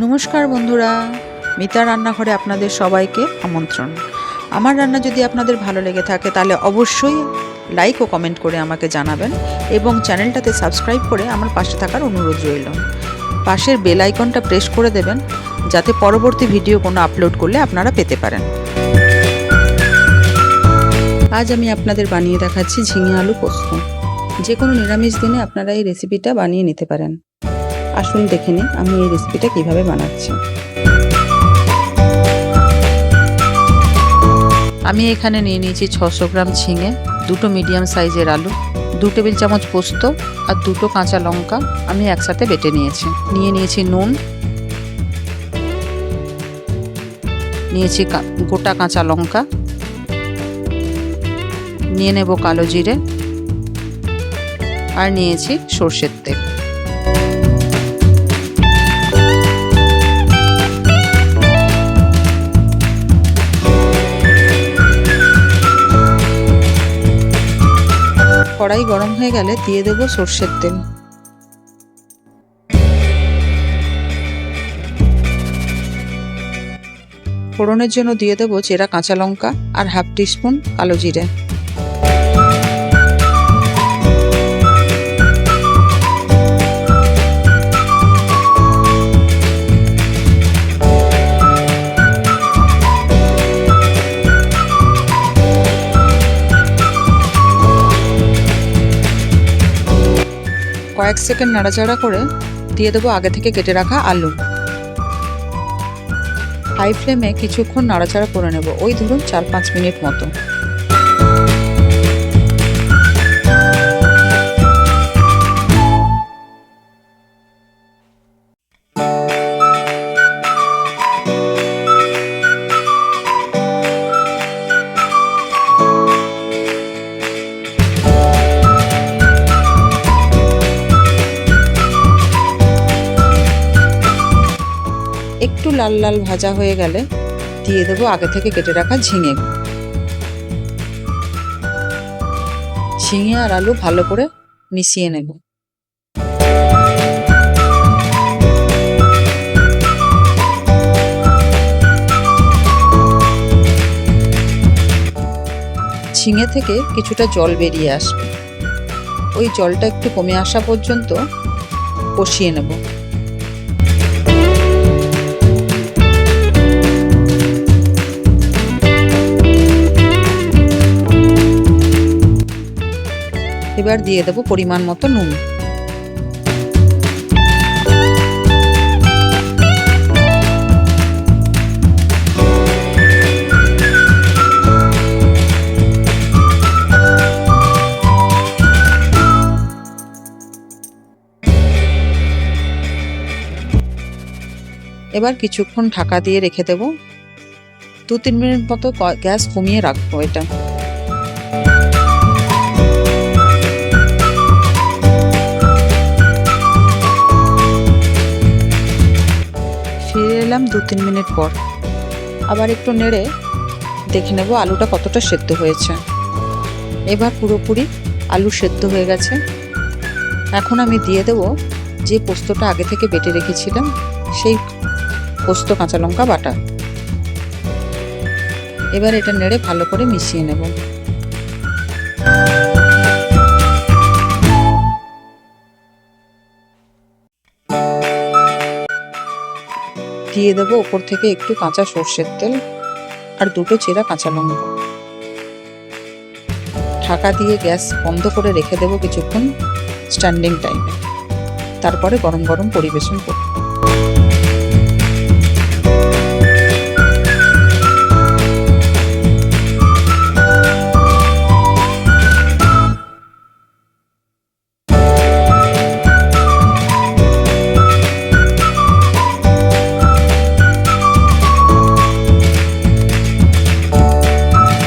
নমস্কার বন্ধুরা, মিতা রান্নাঘরে আপনাদের সবাইকে আমন্ত্রণ। আমার রান্না যদি আপনাদের ভালো লেগে থাকে তাহলে অবশ্যই লাইক ও কমেন্ট করে আমাকে জানাবেন এবং চ্যানেলটাতে সাবস্ক্রাইব করে আমার পাশে থাকার অনুরোধ রইল। পাশের বেল আইকনটা প্রেস করে দেবেন যাতে পরবর্তী ভিডিও কোনো আপলোড করলে আপনারা পেতে পারেন। আজ আমি আপনাদের বানিয়ে দেখাচ্ছি ঝিঙে আলু পোস্ত। যে কোনো নিরামিষ দিনে আপনারা এই রেসিপিটা বানিয়ে নিতে পারেন। আসুন দেখে নিন আমি এই রেসিপিটা কিভাবে বানাচ্ছি। আমি এখানে নিয়ে নিয়েছি 600 গ্রাম ঝিঙে, 2টো মিডিয়াম সাইজের আলু, 2 টেবিল চামচ পোস্ত আর 2টো কাঁচা লঙ্কা আমি একসাথে বেটে নিয়েছি। নিয়ে নিয়েছি নুন, নিয়েছি গোটা কাঁচা লঙ্কা, নিয়ে নেব কালো জিরে আর নিয়েছি সর্ষের তেল। কড়াই গরম হয়ে গেলে দিয়ে দেব সর্ষের তেল। ফোড়নের জন্য দিয়ে দেব চেরা কাঁচা লঙ্কা আর হাফ টিস্পুন কালো জিরে। কয়েক সেকেন্ড নাড়াচাড়া করে দিয়ে দেবো আগে থেকে কেটে রাখা আলু। হাই ফ্লেমে কিছুক্ষণ নাড়াচাড়া করে নেব, ওই ধরুন 4-5 মিনিট মতো। একটু লাল লাল ভাজা হয়ে গেলে দিয়ে দেবো আগে থেকে কেটে রাখা ঝিঙে। ঝিঙে আর আলু ভালো করে মিশিয়ে নেব। ঝিঙে থেকে কিছুটা জল বেরিয়ে আসবে, ওই জলটা একটু কমে আসা পর্যন্ত কষিয়ে নেব। এবার দিয়ে দেব পরিমাণ মতো নুন। এবার কিছুক্ষণ ঢাকা দিয়ে রেখে দেব। 2-3 মিনিট মতো গ্যাস কমিয়ে রাখবো এটা। ফিরে এলাম 2-3 মিনিট পর। আবার একটু নেড়ে দেখে নেব আলুটা কতটা সেদ্ধ হয়েছে। এবার পুরোপুরি আলু সেদ্ধ হয়ে গেছে। এখন আমি দিয়ে দেব যে পোস্তটা আগে থেকে বেটে রেখেছিলাম, সেই পোস্ত কাঁচা লঙ্কা বাটা। এবার এটা নেড়ে ভালো করে মিশিয়ে নেব। দিয়ে দেবো ওপর থেকে একটু কাঁচা সর্ষের তেল আর 2টো চেরা কাঁচা লঙ্কা। ঢাকা দিয়ে গ্যাস বন্ধ করে রেখে দেবো কিছুক্ষণ স্ট্যান্ডিং টাইমে। তারপরে গরম গরম পরিবেশন করব।